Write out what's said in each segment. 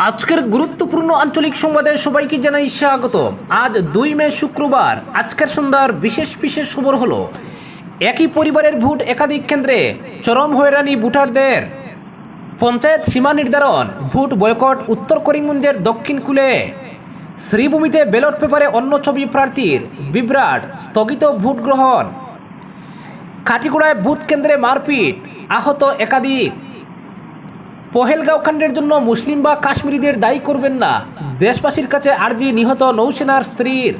আজকের গুরুত্বপূর্ণ আঞ্চলিক সংবাদে সবাইকে জানাই স্বাগত। আজ 2 মে শুক্রবার। আজকের সন্ধ্যার বিশেষ খবর হলো, একই পরিবারের ভোট একাধিক কেন্দ্রে, চরম হয়রানি ভোটারদের, পঞ্চায়েত সীমা নির্ধারণ, ভোট বয়কট উত্তর করিমগঞ্জের দক্ষিণ কুলে, শ্রীভূমিতে ব্যালট পেপারে অন্য ছবি প্রার্থীর, বিভ্রাট, স্থগিত ভোট গ্রহণ, কাটিগড়ায় বুথ কেন্দ্রে মারপিট, আহত একাধিক। পহেলগাঁও কাণ্ডের জন্য মুসলিম বা কাশ্মীরিদের দায়ী করবেন না, দেশবাসীর কাছে আর্জি নিহত নৌসেনার স্ত্রীর।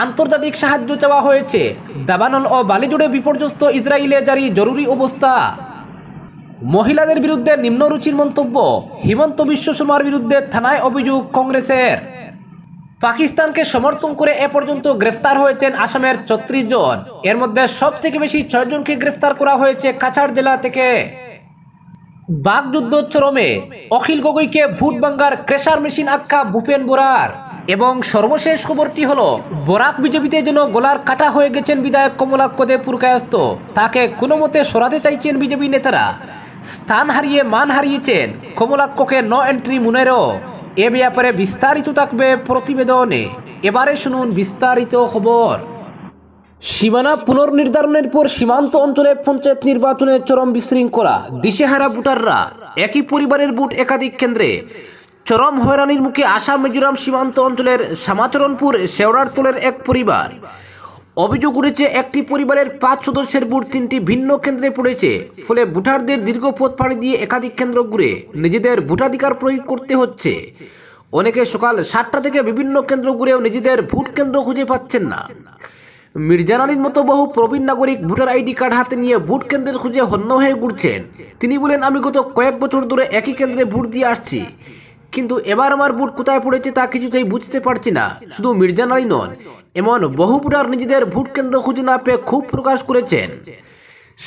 আন্তর্জাতিক সাহায্য চাওয়া হয়েছে, দাবানল ও বালিজোড়ে বিপর্যস্ত ইসরায়েলে জারি জরুরি অবস্থা। মহিলাদের বিরুদ্ধে নিম্নরুচির মন্তব্য, হিমন্ত বিশ্ব শর্মার বিরুদ্ধে থানায় অভিযোগ কংগ্রেসের। পাকিস্তানকে সমর্থন করে এ পর্যন্ত গ্রেফতার হয়েছেন আসামের ৩৬ জন, এর মধ্যে সবথেকে বেশি ৬ জনকে গ্রেফতার করা হয়েছে কাছাড় জেলা থেকে। বাগযুদ্ধ চরমে, অখিল গগৈকে ভোট ভাঙ্গার ক্রেশার মেশিন আখ্যা ভূপেন বোরার। এবং সর্বশেষ খবরটি হলো, বরাক বিজেপিতে যেন গলার কাটা হয়ে গেছেন বিধায়ক কমলাক্ষ দে পুরকায়স্থ, তাকে কোনো মতে সরাতে চাইছেন বিজেপি নেতারা। স্থান হারিয়ে মান হারিয়েছেন কমলাক্ষকে, নো এন্ট্রি মুনেরও। এ ব্যাপারে বিস্তারিত থাকবে প্রতিবেদনে। এবারে শুনুন বিস্তারিত খবর। সীমানা পুনর্নির্ধারণের পর সীমান্ত অঞ্চলে পঞ্চায়েত নির্বাচনে চরম বিশৃঙ্খলা, দিশেহারা ভোটাররা। একই পরিবারের ভোট একাধিক কেন্দ্রে, চরম হয়রানির মুখে আসাম মিজোরাম সীমান্ত অঞ্চলের শ্যামাচরণপুর শেওড়ারতলের এক পরিবার। অভিযোগ উঠেছে, একটি পরিবারের 5 সদস্যের ভোট 3টি ভিন্ন কেন্দ্রে পড়েছে। ফলে ভোটারদের দীর্ঘ পথ পাড়ি দিয়ে একাধিক কেন্দ্র ঘুরে নিজেদের ভোটাধিকার প্রয়োগ করতে হচ্ছে। অনেকে সকাল 7টা থেকে বিভিন্ন কেন্দ্র ঘুরেও নিজেদের ভোট কেন্দ্র খুঁজে পাচ্ছেন না। মির্জান আলীর মতো বহু প্রবীণ নাগরিক ভোটার আইডি কার্ড হাতে নিয়ে ভোট কেন্দ্রের খুঁজে হন্য হয়ে ঘুরছেন। তিনি বলেন, আমি গত কয়েক বছর ধরে একই কেন্দ্রে ভোট দিয়ে আসছি, কিন্তু এবার আমার ভোট কোথায় পড়েছে তা কিছুতেই বুঝতে পারছি না। শুধু মির্জান আলী নন, এমন বহু ভোটার নিজেদের ভোট কেন্দ্র খুঁজে না পেয়ে ক্ষোভ প্রকাশ করেছেন।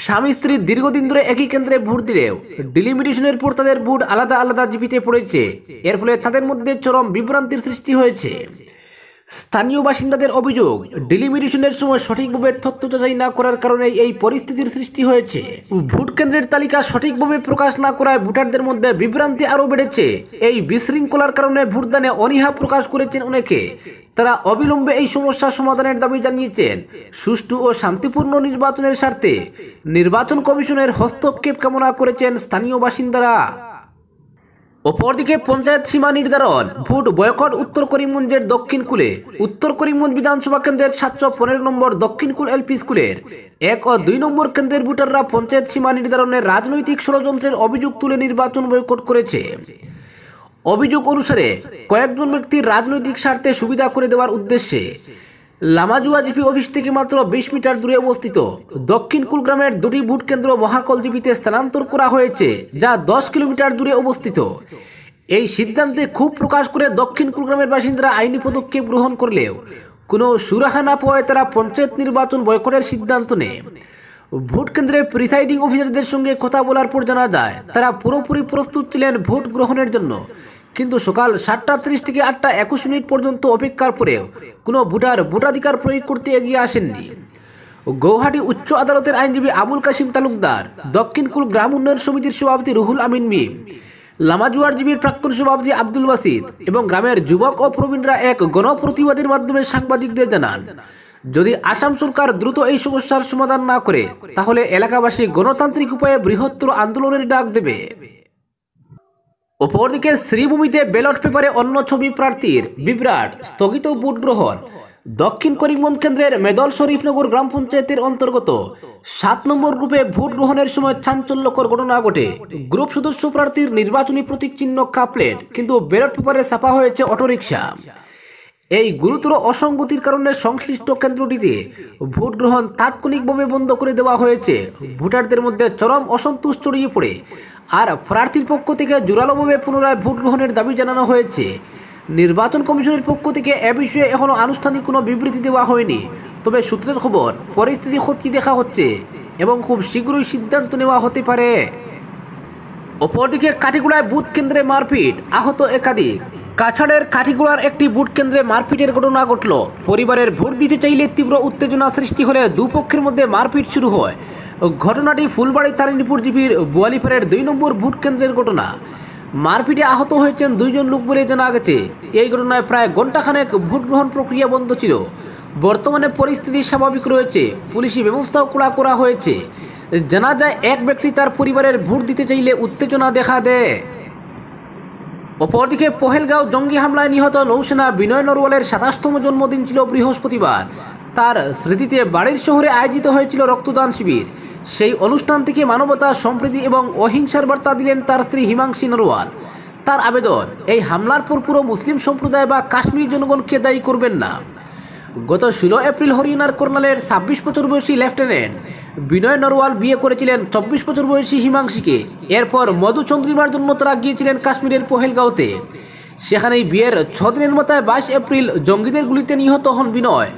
স্বামী স্ত্রী দীর্ঘদিন ধরে একই কেন্দ্রে ভোট দিলেও ডিলিমিটেশনের পর তাদের ভোট আলাদা আলাদা জিপিতে পড়েছে। এর ফলে তাদের মধ্যে চরম বিভ্রান্তির সৃষ্টি হয়েছে। স্থানীয় বাসিন্দাদের অভিযোগ, ডিলিমিটেশনের সময় সঠিকভাবে তথ্য যাচাই না করার কারণে এই পরিস্থিতির সৃষ্টি হয়েছে। ভোট কেন্দ্রের তালিকা সঠিকভাবে প্রকাশ না করায় ভোটারদের মধ্যে বিভ্রান্তি আরও বেড়েছে। এই বিশৃঙ্খলার কারণে ভোটদানে অনীহা প্রকাশ করেছেন অনেকে। তারা অবিলম্বে এই সমস্যা সমাধানের দাবি জানিয়েছেন। সুষ্ঠু ও শান্তিপূর্ণ নির্বাচনের স্বার্থে নির্বাচন কমিশনের হস্তক্ষেপ কামনা করেছেন স্থানীয় বাসিন্দারা। অপরদিকে পঞ্চায়েত সীমা নির্ধারণ, ভোট বয়কট উত্তর করিমগঞ্জের দক্ষিণ কুলে। উত্তর করিমগঞ্জ বিধানসভা কেন্দ্রের 715 নম্বর দক্ষিণ কুল এলপি স্কুলের 1 ও 2 নম্বর কেন্দ্রের ভোটাররা পঞ্চায়েত সীমা নির্ধারণের রাজনৈতিক ষড়যন্ত্রের অভিযোগ তুলে নির্বাচন বয়কট করেছে। অভিযোগ অনুসারে কয়েকজন ব্যক্তির রাজনৈতিক স্বার্থে সুবিধা করে দেওয়ার উদ্দেশ্যে লামাজুয়া জিপি অফিস থেকে মাত্র 20 মিটার দূরে অবস্থিত দক্ষিণ কুল গ্রামের 2টি ভোট কেন্দ্র মহাকল জিপিতে স্থানান্তর করা হয়েছে, যা 10 কিলোমিটার দূরে অবস্থিত। এই সিদ্ধান্তে ক্ষোভ প্রকাশ করে দক্ষিণ কুল গ্রামের বাসিন্দারা আইনি পদক্ষেপ গ্রহণ করলেও কোনো সুরাহা না পাওয়ায় তারা পঞ্চায়েত নির্বাচন বয়কটের সিদ্ধান্ত নেয়। ভোট কেন্দ্রে প্রিসাইডিং অফিসারদের সঙ্গে কথা বলার পর জানা যায়, তারা পুরোপুরি প্রস্তুত ছিলেন ভোট গ্রহণের জন্য, কিন্তু সকাল 7:30 থেকে 8:21 পর্যন্ত অপেক্ষার পরেও কোনো ভোটার ভোটাধিকার প্রয়োগ করতে এগিয়ে আসেননি। গৌহাটি উচ্চ আদালতের আইনজীবী আবুল কাশিম তালুকদার, দক্ষিণ কুল গ্রাম উন্নয়ন সমিতির সভাপতি রুহুল আমিন মিম, লামাজুয়ার জিবির প্রাক্তন সভাপতি আব্দুল বাসিদ এবং গ্রামের যুবক ও প্রবীণরা এক গণপ্রতিবাদের মাধ্যমে সাংবাদিকদের জানান, যদি আসাম সরকার দ্রুত এই সমস্যার সমাধান না করে তাহলে এলাকাবাসী গণতান্ত্রিক উপায়ে বৃহত্তর আন্দোলনের ডাক দেবে। অপরদিকে শ্রীভূমিতে ব্যালট পেপারে অন্য ছবি প্রার্থীর, বিভ্রাট, স্থগিত ভোট গ্রহণ। দক্ষিণ করিমগঞ্জ কেন্দ্রের মেদল শরীফনগর গ্রাম পঞ্চায়েতের অন্তর্গত 7 নম্বর গ্রুপে ভোট গ্রহণের সময় চাঞ্চল্যকর ঘটনা ঘটে। গ্রুপ সদস্য প্রার্থীর নির্বাচনী প্রতীক চিহ্ন কাপলেট, কিন্তু ব্যালট পেপারে ছাপা হয়েছে অটোরিকশা। এই গুরুতর অসঙ্গতির কারণে সংশ্লিষ্ট কেন্দ্রটিতে ভোট গ্রহণ তাৎক্ষণিকভাবে বন্ধ করে দেওয়া হয়েছে। ভোটারদের মধ্যে চরম অসন্তোষ ছড়িয়ে পড়ে, আর প্রার্থীর পক্ষ থেকে জোরালোভাবে পুনরায় ভোট গ্রহণের দাবি জানানো হয়েছে। নির্বাচন কমিশনের পক্ষ থেকে এ বিষয়ে এখনও আনুষ্ঠানিক কোনো বিবৃতি দেওয়া হয়নি, তবে সূত্রের খবর পরিস্থিতি খতিয়ে দেখা হচ্ছে এবং খুব শীঘ্রই সিদ্ধান্ত নেওয়া হতে পারে। অপরদিকে কাটিগড়ায় বুথ কেন্দ্রে মারপিট, আহত একাধিক। কাছাড়ের কাঠিগোড়ার একটি ভোট কেন্দ্রে মারপিটের ঘটনা ঘটল। পরিবারের ভোট দিতে চাইলে তীব্র উত্তেজনা সৃষ্টি হলে দুপক্ষের মধ্যে মারপিট শুরু হয়। ঘটনাটি ফুলবাড়ি তারিণীপুর জিপির বোয়ালিপাড়ের 2 নম্বর ভোট কেন্দ্রের ঘটনা। মারপিটে আহত হয়েছেন 2 জন লোক বলে জানা গেছে। এই ঘটনায় প্রায় ঘণ্টাখানেক ভোট গ্রহণ প্রক্রিয়া বন্ধ ছিল। বর্তমানে পরিস্থিতি স্বাভাবিক রয়েছে, পুলিশি ব্যবস্থাও কড়া করা হয়েছে। জানা যায় এক ব্যক্তি তার পরিবারের ভোট দিতে চাইলে উত্তেজনা দেখা দেয়। অপরদিকে পহেলগাঁও জঙ্গি হামলায় নিহত নৌসেনা বিনয় নরওয়ালের 27তম জন্মদিন ছিল বৃহস্পতিবার। তার স্মৃতিতে বাড়ির শহরে আয়োজিত হয়েছিল রক্তদান শিবির। সেই অনুষ্ঠান থেকে মানবতা, সম্প্রীতি এবং অহিংসার বার্তা দিলেন তার স্ত্রী হিমাংশী নরওয়াল। তার আবেদন, এই হামলার পর পুরো মুসলিম সম্প্রদায় বা কাশ্মীরি জনগণকে দায়ী করবেন না। গত 16 এপ্রিল হরিয়ানার কর্নালের 26 বছর বয়সী লেফটেন্যান্ট বিনয় নরওয়াল বিয়ে করেছিলেন 24 বছর বয়সী হিমাংশীকে। এরপর মধুচন্দ্রিমার জন্য তারা গিয়েছিলেন কাশ্মীরের পহেলগাঁওতে। সেখানেই বিয়ের 6 দিনের মাথায় 22 এপ্রিল জঙ্গিদের গুলিতে নিহত হন বিনয়।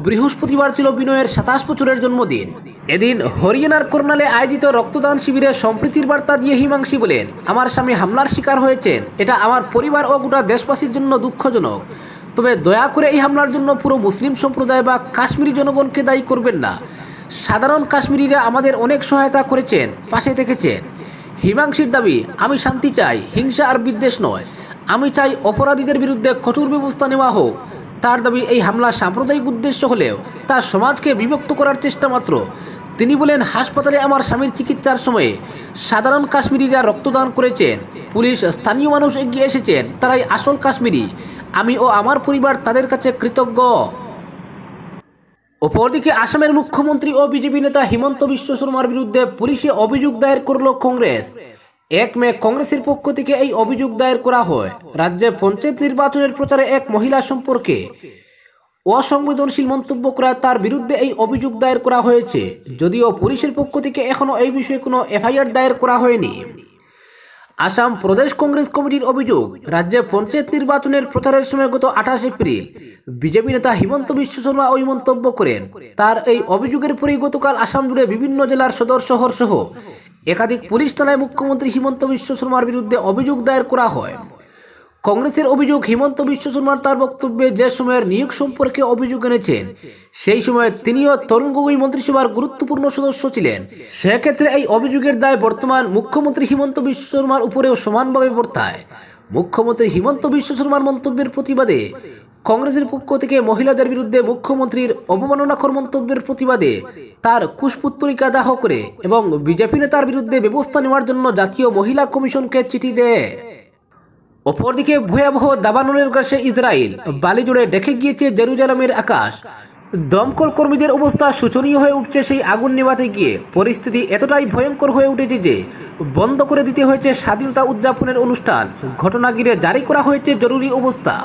বৃহস্পতিবার ছিল বিনয়ের 27 বছরের জন্মদিন। এদিন হরিয়ানার কর্নালে আয়োজিত রক্তদান শিবিরে সম্প্রীতির বার্তা দিয়ে হিমাংশী বলেন, আমার স্বামী হামলার শিকার হয়েছেন। এটা আমার পরিবার ও গোটা দেশবাসীর জন্য দুঃখজনক। তবে দয়া করে এই হামলার জন্য পুরো মুসলিম সম্প্রদায় বা কাশ্মীরি জনগণকে দায়ী করবেন না। সাধারণ কাশ্মীরিরা আমাদের অনেক সহায়তা করেছেন, পাশে থেকেছেন। হিমাংশীর দাবি, আমি শান্তি চাই, হিংসা আর বিদ্বেষ নয়। আমি চাই অপরাধীদের বিরুদ্ধে কঠোর ব্যবস্থা নেওয়া হোক। তার দাবি, এই হামলা সাম্প্রদায়িক উদ্দেশ্য হলেও তা সমাজকে বিভক্ত করার চেষ্টা মাত্র। তিনি বলেন, হাসপাতালে আমার স্বামীর চিকিৎসার সময়ে সাধারণ কাশ্মীরিরা রক্তদান করেছেন। পুলিশ, স্থানীয় মানুষ এগিয়ে এসেছেন, তারাই আসল কাশ্মীরি। আমি ও আমার পরিবার তাদের কাছে কৃতজ্ঞ। অপরদিকে আসামের মুখ্যমন্ত্রী ও বিজেপি নেতা হিমন্ত বিশ্ব শর্মার বিরুদ্ধে পুলিশে অভিযোগ দায়ের করল কংগ্রেস। 1 মে কংগ্রেসের পক্ষ থেকে এই অভিযোগ দায়ের করা হয়। রাজ্যে পঞ্চায়েত নির্বাচনের প্রচারে এক মহিলা সম্পর্কে অসংবেদনশীল মন্তব্য করায় তার বিরুদ্ধে এই অভিযোগ দায়ের করা হয়েছে। যদিও পুলিশের পক্ষ থেকে এখনও এই বিষয়ে কোনো এফআইআর দায়ের করা হয়নি। আসাম প্রদেশ কংগ্রেস কমিটির অভিযোগ, রাজ্যে পঞ্চায়েত নির্বাচনের প্রচারের সময় গত 28 এপ্রিল বিজেপি নেতা হিমন্ত বিশ্ব শর্মা ওই মন্তব্য করেন। তার এই অভিযোগের পরেই গতকাল আসাম জুড়ে বিভিন্ন জেলার সদর শহর সহ একাধিক পুলিশ থানায় মুখ্যমন্ত্রী হিমন্ত বিশ্ব শর্মার বিরুদ্ধে অভিযোগ দায়ের করা হয়। কংগ্রেসের অভিযোগ, হিমন্ত বিশ্ব শর্মার তার বক্তব্যে যে সময়ের নিয়োগ সম্পর্কে অভিযোগ এনেছেন, সেই সময় তিনিও তরুণ গগৈ মন্ত্রিসভার গুরুত্বপূর্ণ সদস্য ছিলেন। সেক্ষেত্রে এই অভিযোগের দায় বর্তমান মুখ্যমন্ত্রী হিমন্ত বিশ্ব শর্মার উপরেও সমানভাবে বর্তায়। মুখ্যমন্ত্রী হিমন্ত বিশ্ব শর্মার মন্তব্যের প্রতিবাদে কংগ্রেসের পক্ষ থেকে মহিলাদের বিরুদ্ধে মুখ্যমন্ত্রীর অবমাননাকর মন্তব্যের প্রতিবাদে তার কুশপুত্তলিকা দাহ করে এবং বিজেপি নেতার বিরুদ্ধে ব্যবস্থা নেওয়ার জন্য জাতীয় মহিলা কমিশনকে চিঠি দেয়। অপরদিকে ভয়াবহ দাবানলের গ্রাসে ইসরায়েল, বালি জুড়ে ঢেকে গিয়েছে জেরুজালেমের আকাশ। দমকল কর্মীদের অবস্থা শোচনীয় হয়ে উঠছে। সেই আগুন নেভাতে গিয়ে পরিস্থিতি এতটাই ভয়ঙ্কর হয়ে উঠেছে যে বন্ধ করে দিতে হয়েছে স্বাধীনতা উদযাপনের অনুষ্ঠান। ঘটনা ঘিরে জারি করা হয়েছে জরুরি অবস্থা।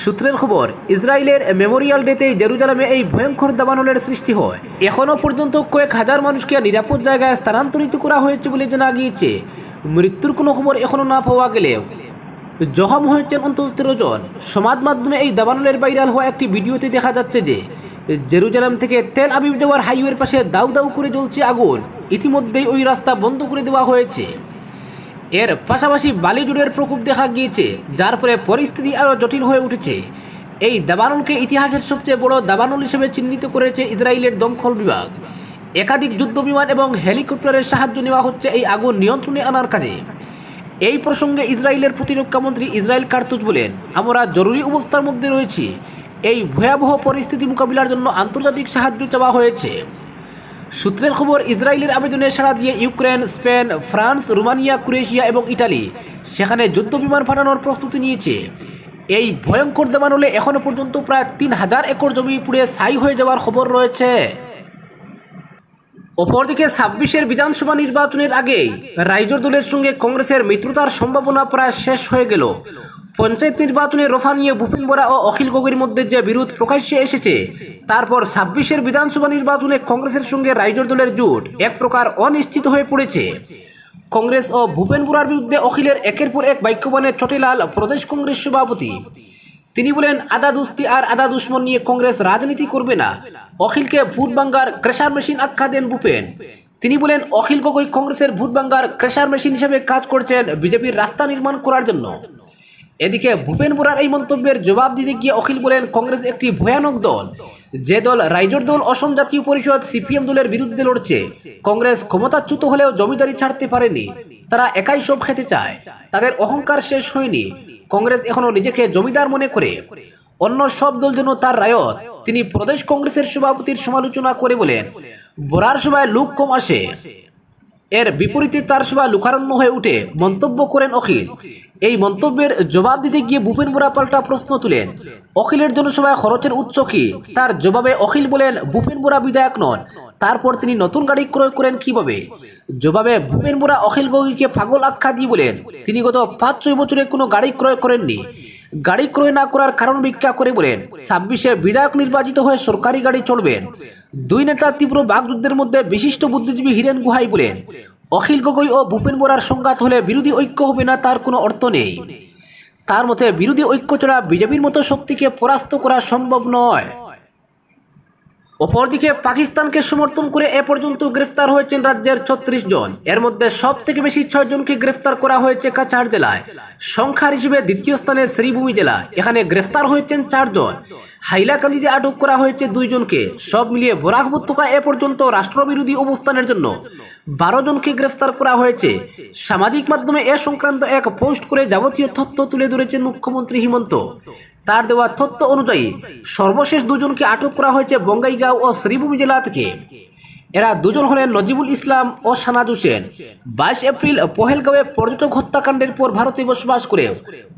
সূত্রের খবর, ইসরায়েলের মেমোরিয়াল ডেতে জেরুজালেমে এই ভয়ঙ্কর দাবানলের সৃষ্টি হয়। এখনও পর্যন্ত কয়েক হাজার মানুষকে নিরাপদ জায়গায় স্থানান্তরিত করা হয়েছে বলে জানা গিয়েছে। মৃত্যুর কোনো খবর এখনও না পাওয়া গেলেও জখম হয়েছেন অন্তত 13 জন। সমাজ মাধ্যমে এই দাবানলের ভাইরাল হওয়া একটি ভিডিওতে দেখা যাচ্ছে যে জেরুজালেম থেকে তেল আবিব যাওয়ার হাইওয়ের পাশে দাউ দাউ করে জ্বলছে আগুন। ইতিমধ্যেই ওই রাস্তা বন্ধ করে দেওয়া হয়েছে। এর পাশাপাশি বালি জুড়ের প্রকোপ দেখা গিয়েছে, যার ফলে পরিস্থিতি আরও জটিল হয়ে উঠেছে। এই দাবানলকে ইতিহাসের সবচেয়ে বড় দাবানল হিসেবে চিহ্নিত করেছে ইসরায়েলের দমকল বিভাগ। একাধিক যুদ্ধ বিমান এবং হেলিকপ্টারের সাহায্য নেওয়া হচ্ছে এই আগুন নিয়ন্ত্রণে আনার কাজে। এই প্রসঙ্গে ইসরায়েলের প্রতিরক্ষা মন্ত্রী ইসরায়েল কার্তুজ বলেন, আমরা জরুরি অবস্থার মধ্যে রয়েছি। এই ভয়াবহ পরিস্থিতি মোকাবিলার জন্য আন্তর্জাতিক সাহায্য চাওয়া হয়েছে। সূত্রের খবর, ইসরায়েলের আবেদনে সাড়া দিয়ে Ukraine, Spain, France, Romania, Croatia এবং ইটালি সেখানে যুদ্ধ বিমান পাঠানোর প্রস্তুতি নিয়েছে। এই ভয়ঙ্কর দাবানলে এখনও পর্যন্ত প্রায় 3000 একর জমি পুড়ে ছাই হয়ে যাওয়ার খবর রয়েছে। অপরদিকে 26-এর বিধানসভা নির্বাচনের আগেই রাইজোর দলের সঙ্গে কংগ্রেসের মিত্রতার সম্ভাবনা প্রায় শেষ হয়ে গেল। পঞ্চায়েত নির্বাচনে রফা নিয়ে ভূপেন বরা ও অখিল গগৈর মধ্যে যে বিরোধ প্রকাশ্যে এসেছে, তারপর 26-এর বিধানসভা নির্বাচনে কংগ্রেসের সঙ্গে রাইজোর দলের জোট এক প্রকার অনিশ্চিত হয়ে পড়েছে। কংগ্রেস ও ভূপেন বরার বিরুদ্ধে অখিলের একের পর এক বাক্যবাণে চটেলাল প্রদেশ কংগ্রেস সভাপতি। তিনি বলেন, আদা দুস্তি আর আদা দুশ্মন নিয়ে কংগ্রেস রাজনীতি করবে না। অখিলকে ভোট ভাঙ্গার ক্রেশার মেশিন আখ্যা দেন ভূপেন। তিনি বলেন, অখিল গগৈ কংগ্রেসের ভোট ভাঙ্গার ক্রেশার মেশিন হিসেবে কাজ করছেন বিজেপির রাস্তা নির্মাণ করার জন্য। এদিকে ভূপেন বোরার এই মন্তব্যের জবাব দিতে গিয়ে অখিল বলেন, কংগ্রেস একটি ভয়ানক দল। যে দল রাইজোর দল অসম জাতীয় পরিষদ সিপিএম দলের বিরুদ্ধে লড়ছে। কংগ্রেস ক্ষমতাচ্যুত হলেও জমিদারি ছাড়তে পারেনি, তারা একাই সব খেতে চায়, তাদের অহংকার শেষ হয়নি। কংগ্রেস এখনো নিজেকে জমিদার মনে করে, অন্য সব দল যেন তার রায়ত। তিনি প্রদেশ কংগ্রেসের সভাপতির সমালোচনা করে বলেন, বোরার সভায় লোক কম আসে। এর বিপরীতে তার সভা লোকারণ্য হয়ে উঠে মন্তব্য করেন অখিল। এই মন্তব্যের জবাব দিতে গিয়ে ভূপেন বোরা পাল্টা প্রশ্ন তুলেন, অখিলের জনসভায় খরচের উৎস কি? তার জবাবে অখিল বলেন, ভূপেন বোরা বিধায়ক নন, তারপর তিনি নতুন গাড়ি ক্রয় করেন কিভাবে? জবাবে ভূপেন বোরা অখিল গগৈকে পাগল আখ্যা দিয়ে বলেন, তিনি গত 5-6 বছরে কোনো গাড়ি ক্রয় করেননি। গাড়ি ক্রয় না করার কারণ ব্যাখ্যা করে বলেন, 26-এ বিধায়ক নির্বাচিত হয়ে সরকারি গাড়ি চড়বেন। দুই নেতার তীব্র বাগযুদ্ধের মধ্যে বিশিষ্ট বুদ্ধিজীবী হিরেন গুহাই বলেন, অখিল গগৈ ও ভূপেন বোরার সংঘাত হলে বিরোধী ঐক্য হবে না, তার কোনো অর্থ নেই। তার মতে বিরোধী ঐক্য ছাড়া বিজেপির মতো শক্তিকে পরাস্ত করা সম্ভব নয়। অপরদিকে পাকিস্তানকে সমর্থন করে এ পর্যন্ত গ্রেফতার হয়েছেন রাজ্যের 36 জন। এর মধ্যে সব থেকে বেশি 6 জনকে গ্রেফতার করা হয়েছে কাছাড় জেলায়। সংখ্যার হিসেবে দ্বিতীয় স্থানে শ্রীভূমি জেলা, এখানে গ্রেফতার হয়েছেন 4 জন। হাইলাকান্দিতে আটক করা হয়েছে 2 জনকে। সব মিলিয়ে বরাক উপত্যকায় এ পর্যন্ত রাষ্ট্রবিরোধী অবস্থানের জন্য 12 জনকে গ্রেফতার করা হয়েছে। সামাজিক মাধ্যমে এ সংক্রান্ত এক পোস্ট করে যাবতীয় তথ্য তুলে ধরেছেন মুখ্যমন্ত্রী হিমন্ত। তার দেওয়া তথ্য অনুযায়ী সর্বশেষ 2 জনকে আটক করা হয়েছে বঙ্গাইগাঁও ও শ্রীভূমি জেলা থেকে। এরা 2 জন হলেন নজিবুল ইসলাম ও সানাজ হোসেন। 22 এপ্রিল পহেলগাঁওয়ে পর্যটক হত্যাকাণ্ডের পর ভারতে বসবাস করে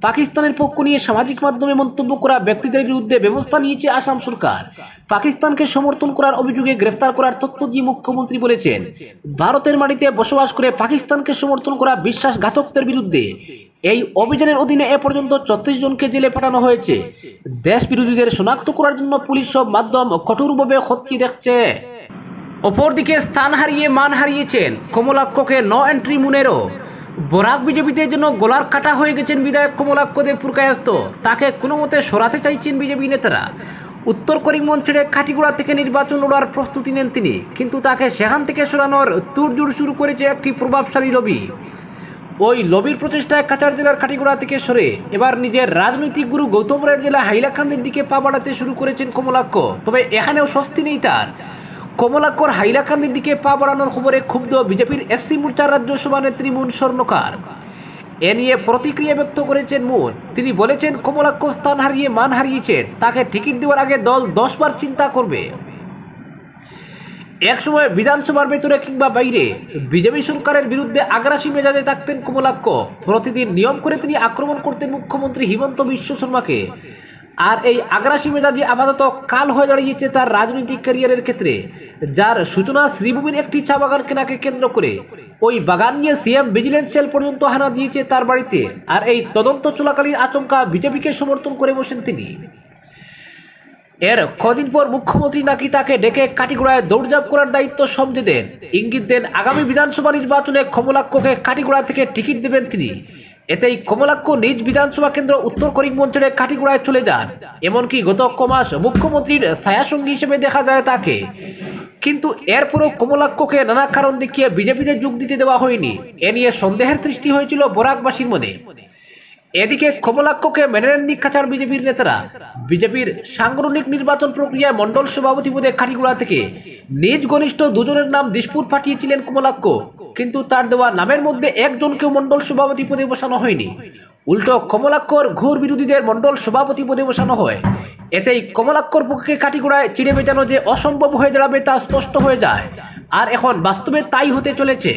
পাকিস্তানের পক্ষ নিয়ে সামাজিক মাধ্যমে মন্তব্য করা ব্যক্তিদের বিরুদ্ধে ব্যবস্থা নিয়েছে আসাম সরকার। পাকিস্তানকে সমর্থন করার অভিযোগে গ্রেফতার করার তথ্য দিয়ে মুখ্যমন্ত্রী বলেছেন, ভারতের মাটিতে বসবাস করে পাকিস্তানকে সমর্থন করা বিশ্বাসঘাতকদের বিরুদ্ধে এই অভিযানের অধীনে এ পর্যন্ত 34 জনকে জেলে পাঠানো হয়েছে। দেশ বিরোধীদের শনাক্ত করার জন্য পুলিশ সব মাধ্যম কঠোরভাবে খতিয়ে দেখছে। অপরদিকে স্থান হারিয়ে মান হারিয়েছেন কমলাক্ষকে নো এন্ট্রি মুনেরও। বরাক বিজেপিতে জন্য গলার কাটা হয়ে গেছেন বিধায়ক কমলাক্ষ দেব পুরকায়স্ত। তাকে কোনো মতে সরাতে চাইছেন বিজেপি নেতারা। উত্তর করিমগঞ্জ ছেড়ে কাটিগড়া থেকে নির্বাচন লড়ার প্রস্তুতি নেন তিনি, কিন্তু তাকে সেখান থেকে সরানোর তোড়জোড় শুরু করেছে একটি প্রভাবশালী লবি। ওই লবির প্রচেষ্টায় কাছাড় জেলার কাটিগড়া থেকে সরে এবার নিজের রাজনৈতিক গুরু গৌতম রায়ের জেলা হাইলাকান্দির দিকে পা বাড়াতে শুরু করেছেন কমলাক্ষ। তবে এখানেও স্বস্তি নেই তার। কমলাক্ষর হাইলাকান্দির দিকে পা বাড়ানোর খবরে ক্ষুব্ধ বিজেপির এসসি মোর্চার রাজ্য সভানেত্রী মুন স্বর্ণকার। এ নিয়ে প্রতিক্রিয়া ব্যক্ত করেছেন মুন। তিনি বলেছেন, কমলাক্ষ স্থান হারিয়ে মান হারিয়েছেন, তাকে টিকিট দেওয়ার আগে দল 10 বার চিন্তা করবে। একসময় বিধানসভার ভেতরে কিংবা বাইরে বিজেপি সরকারের বিরুদ্ধে আগ্রাসী মেজাজে থাকতেন কমলাক্ষ। প্রতিদিন নিয়ম করে তিনি আক্রমণ করতেন মুখ্যমন্ত্রী হিমন্ত বিশ্ব শর্মাকে। আর এই আগ্রাসী মেজাজি আপাতত কাল হয়ে দাঁড়িয়েছে তার রাজনৈতিক ক্যারিয়ারের ক্ষেত্রে, যার সূচনা শ্রীভূমির একটি চা বাগান কেনাকে কেন্দ্র করে। ওই বাগান নিয়ে সিএম ভিজিলেন্স সেল পর্যন্ত হানা দিয়েছে তার বাড়িতে। আর এই তদন্ত চলাকালীন আচমকা বিজেপিকে সমর্থন করে বসেন তিনি। এর কদিন পর মুখ্যমন্ত্রী নাকি তাকে ডেকে কাটিগড়ায় দৌড়ঝাঁপ করার দায়িত্ব সমঝে দেন। ইঙ্গিত দেন আগামী বিধানসভা নির্বাচনে কমলাক্ষকে কাটিগড়া থেকে টিকিট দেবেন তিনি। এতেই কমলাক্ষ নিজ বিধানসভা কেন্দ্র উত্তর করিমগঞ্জ ছেড়ে কাটিগড়ায় চলে যান। এমনকি গত কমাস মুখ্যমন্ত্রীর ছায়াসঙ্গী হিসেবে দেখা যায় তাকে। কিন্তু এরপরও কমলাক্ষকে নানা কারণ দেখিয়ে বিজেপিতে যোগ দিতে দেওয়া হয়নি। এ নিয়ে সন্দেহের সৃষ্টি হয়েছিল বরাকবাসীর মনে। এদিকে কমলাক্ষকে মেনে নেননি কাছাড় বিজেপির নেতারা। বিজেপির সাংগঠনিক নির্বাচন প্রক্রিয়ায় মন্ডল সভাপতি পদে কাটিগড়া থেকে নিজ ঘনিষ্ঠ 2 জনের নাম দিসপুর পাঠিয়েছিলেন কমলাক্ষ, কিন্তু তার দেওয়া নামের মধ্যে একজনকেও মন্ডল সভাপতি পদে বসানো হয়নি। উল্টো কমলাক্ষর ঘোর বিরোধীদের মন্ডল সভাপতি পদে বসানো হয়। এতেই কমলাক্ষর পক্ষে কাটিগড়ায় চিড়ে বেচানো যে অসম্ভব হয়ে দাঁড়াবে তা স্পষ্ট হয়ে যায়। আর এখন বাস্তবে তাই হতে চলেছে।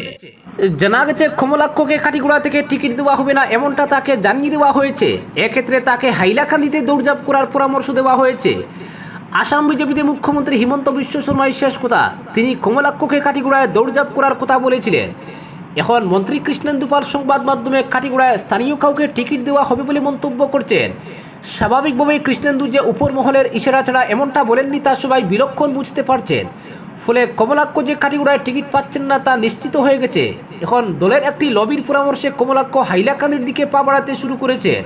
জানা গেছে কমলাক্ষকে কাটিগড়া থেকে টিকিট দেওয়া হবে না, এমনটা তাকে জানিয়ে দেওয়া হয়েছে। এক্ষেত্রে তাকে হাইলাকান্দিতে দৌড়ঝাঁপ করার পরামর্শ দেওয়া হয়েছে। আসাম বিজেপিতে মুখ্যমন্ত্রী হিমন্ত বিশ্ব শর্মার শেষ কথা, তিনি কমলাক্ষকে কাটিগড়ায় দৌড়ঝাঁপ করার কথা বলেছিলেন। এখন মন্ত্রী কৃষ্ণেন্দু পাল সংবাদ মাধ্যমে কাটিগড়ায় স্থানীয় কাউকে টিকিট দেওয়া হবে বলে মন্তব্য করছেন। স্বাভাবিকভাবেই কৃষ্ণেন্দু যে উপর মহলের ইশারা ছাড়া এমনটা বলেননি তা সবাই বিলক্ষণ বুঝতে পারছেন। ফলে কমলাক্ষ যে কাটিগড়ায় টিকিট পাচ্ছেন না তা নিশ্চিত হয়ে গেছে। এখন দলের একটি লবির পরামর্শে কমলাক্ষ হাইলাকান্দির দিকে পা বাড়াতে শুরু করেছেন।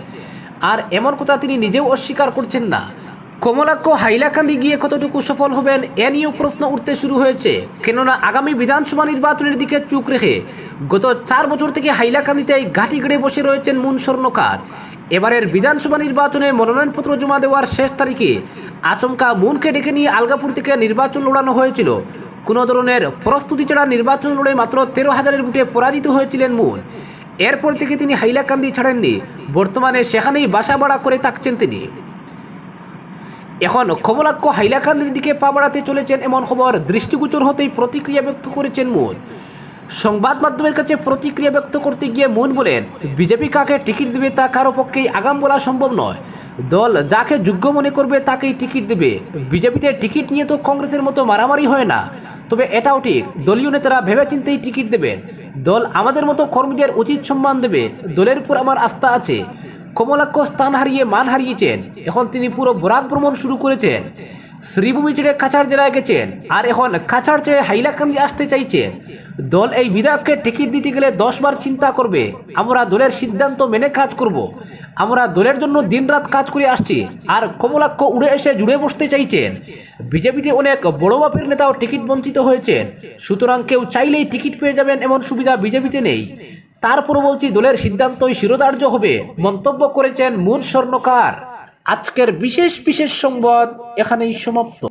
আর এমন কথা তিনি নিজেও অস্বীকার করছেন না। কমলাক্ষ হাইলাকান্দি গিয়ে কতটুকু সফল হবেন এ নিয়েও প্রশ্ন উঠতে শুরু হয়েছে। কেননা আগামী বিধানসভা নির্বাচনের দিকে চোখ রেখে গত 4 বছর থেকে হাইলাকান্দিতে ঘাঁটি গড়ে বসে রয়েছেন মুন স্বর্ণকার। এবারের বিধানসভা নির্বাচনে মনোনয়নপত্র জমা দেওয়ার শেষ তারিখে আচমকা মুনকে ডেকে নিয়ে আলগাপুর থেকে নির্বাচন লড়ানো হয়েছিল। কোনো ধরনের প্রস্তুতি ছাড়া নির্বাচন লড়ে মাত্র 13,000-এর ভোটে পরাজিত হয়েছিলেন মুন। এরপর থেকে তিনি হাইলাকান্দি ছাড়েননি, বর্তমানে সেখানেই বাসা ভাড়া করে থাকছেন তিনি। এখন কমলাক্ষ হাইলাকান্দির দিকে পা বাড়াতে চলেছেন এমন খবর দৃষ্টিগোচর হতেই প্রতিক্রিয়া ব্যক্ত করেছেন মুন। সংবাদ মাধ্যমের কাছে প্রতিক্রিয়া ব্যক্ত করতে গিয়ে মুন বলেন, বিজেপি কাকে টিকিট দেবে তা কারো পক্ষেই আগাম বলা সম্ভব নয়। দল যাকে যোগ্য মনে করবে তাকেই টিকিট দেবে। বিজেপিতে টিকিট নিয়ে তো কংগ্রেসের মতো মারামারি হয় না। তবে এটাও ঠিক, দলীয় নেতারা ভেবেচিন্তেই টিকিট দেবেন। দল আমাদের মতো কর্মীদের উচিত সম্মান দেবে। দলের উপর আমার আস্থা আছে। কমলাক্ষ স্থান হারিয়ে মান হারিয়েছেন। এখন তিনি পুরো বরাক ভ্রমণ শুরু করেছেন। শ্রীভূমি ছেড়ে কাছাড় জেলায় গেছেন, আর এখন কাছাড় ছেড়ে হাইলাকান্দি আসতে চাইছেন। দল এই বিধায়ককে টিকিট দিতে গেলে 10 বার চিন্তা করবে। আমরা দলের সিদ্ধান্ত মেনে কাজ করব। আমরা দলের জন্য দিনরাত কাজ করে আসছি। আর কমলাক্ষ উড়ে এসে জুড়ে বসতে চাইছেন। বিজেপিতে অনেক বড় মাপের নেতাও টিকিট বঞ্চিত হয়েছেন। সুতরাং কেউ চাইলেই টিকিট পেয়ে যাবেন এমন সুবিধা বিজেপিতে নেই। তারপর বলছি, দলের সিদ্ধান্তই শিরোধার্য হবে, মন্তব্য করেছেন মুন স্বর্ণকার। আজকের বিশেষ সংবাদ এখানেই সমাপ্ত।